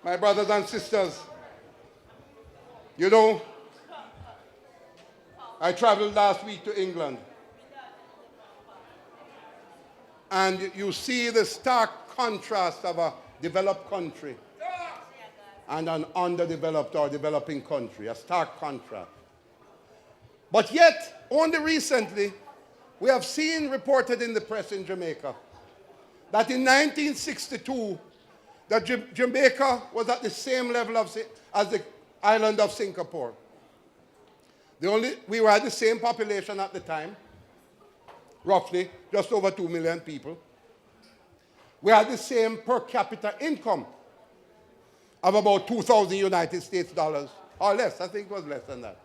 My brothers and sisters, you know, I traveled last week to England. And you see the stark contrast of a developed country and an underdeveloped or developing country, a stark contrast. But yet, only recently, we have seen reported in the press in Jamaica that in 1962, that Jamaica was at the same level as the island of Singapore. We were at the same population at the time, roughly just over 2 million people. We had the same per capita income of about 2,000 United States dollars, or less. I think it was less than that.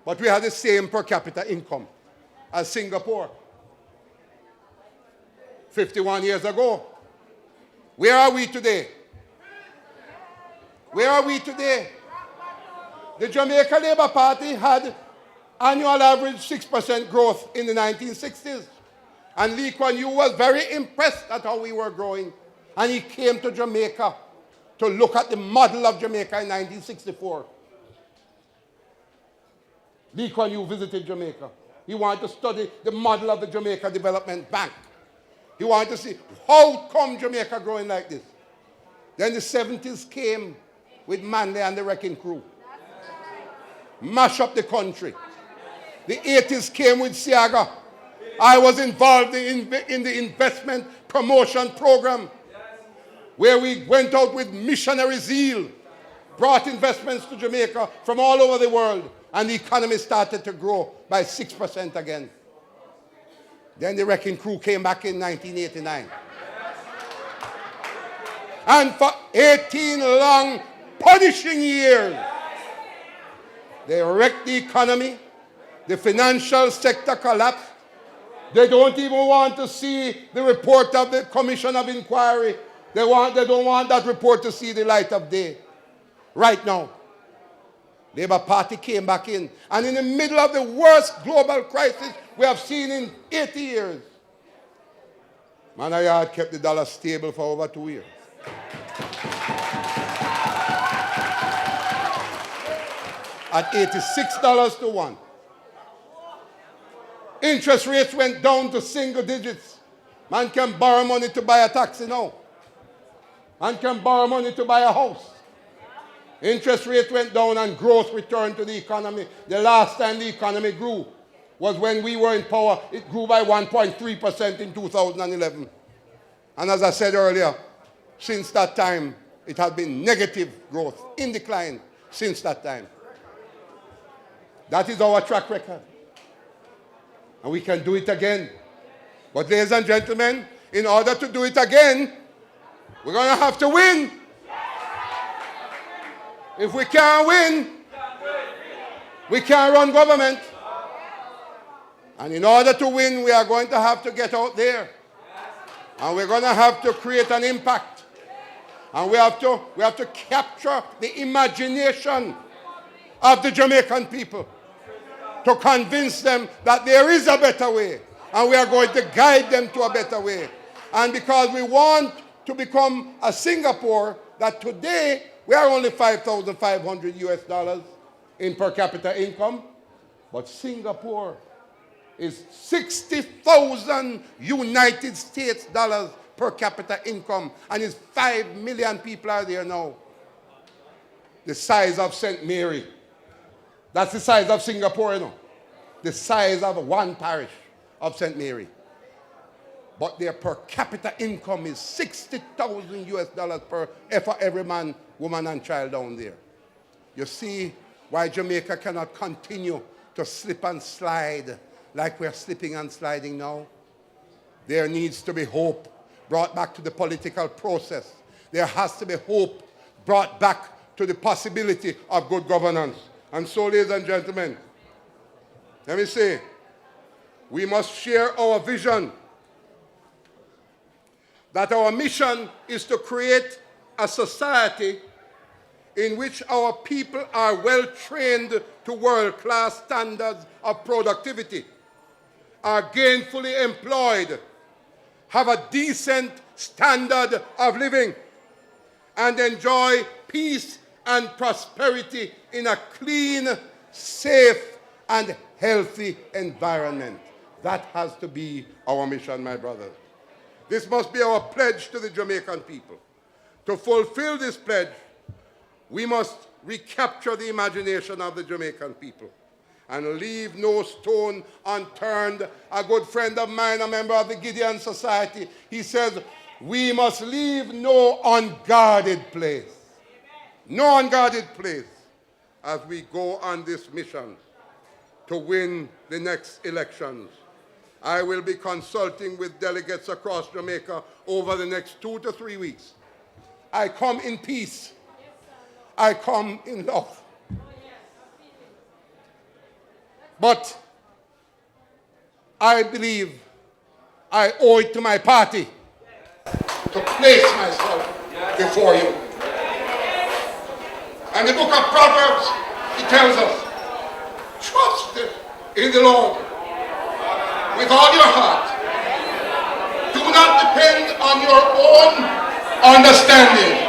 But we had the same per capita income as Singapore 51 years ago. Where are we today? Where are we today? The Jamaica Labour Party had annual average 6% growth in the 1960s. And Lee Kuan Yew was very impressed at how we were growing. And he came to Jamaica to look at the model of Jamaica in 1964. Lee Kuan Yew visited Jamaica. He wanted to study the model of the Jamaica Development Bank. He wanted to see how come Jamaica growing like this. Then the 70s came with Manley and the Wrecking Crew. Mash up the country. The 80s came with Siaga. I was involved in the investment promotion program where we went out with missionary zeal, brought investments to Jamaica from all over the world, and the economy started to grow by 6% again. Then the Wrecking Crew came back in 1989. And for 18 long, punishing years, they wrecked the economy. The financial sector collapsed. They don't even want to see the report of the Commission of Inquiry. They don't want that report to see the light of day. Right now, Labour Party came back in. And in the middle of the worst global crisis we have seen in 80 years, Manayard kept the dollar stable for over 2 years. At $86 to 1. Interest rates went down to single digits. Man can borrow money to buy a taxi now. Man can borrow money to buy a house. Interest rates went down and growth returned to the economy. The last time the economy grew was when we were in power. It grew by 1.3% in 2011. And as I said earlier, since that time, it has been negative growth, in decline since that time. That is our track record. And we can do it again. But ladies and gentlemen, in order to do it again, we're going to have to win. If we can't win, we can't run government. And in order to win, we are going to have to get out there. And we're going to have to create an impact. And we have to capture the imagination of the Jamaican people to convince them that there is a better way. And we are going to guide them to a better way. And because we want to become a Singapore that today we are only 5,500 US dollars in per capita income, but Singapore is 60,000 United States dollars per capita income, and it's 5 million people are there now. The size of St. Mary. That's the size of Singapore, you know. The size of one parish of St. Mary. But their per capita income is 60,000 US dollars for every man, woman, and child down there. You see why Jamaica cannot continue to slip and slide like we're slipping and sliding now? There needs to be hope brought back to the political process. There has to be hope brought back to the possibility of good governance. And so, ladies and gentlemen, let me say, we must share our vision that our mission is to create a society in which our people are well trained to world-class standards of productivity, are gainfully employed, have a decent standard of living, and enjoy peace and prosperity in a clean, safe, and healthy environment. That has to be our mission, my brothers. This must be our pledge to the Jamaican people. To fulfill this pledge, we must recapture the imagination of the Jamaican people and leave no stone unturned. A good friend of mine, a member of the Gideon Society, he says, we must leave no unguarded place. No unguarded place as we go on this mission to win the next elections. I will be consulting with delegates across Jamaica over the next 2 to 3 weeks. I come in peace. I come in love. But I believe I owe it to my party to place myself before you. And the book of Proverbs, it tells us, trust in the Lord with all your heart. Do not depend on your own understanding.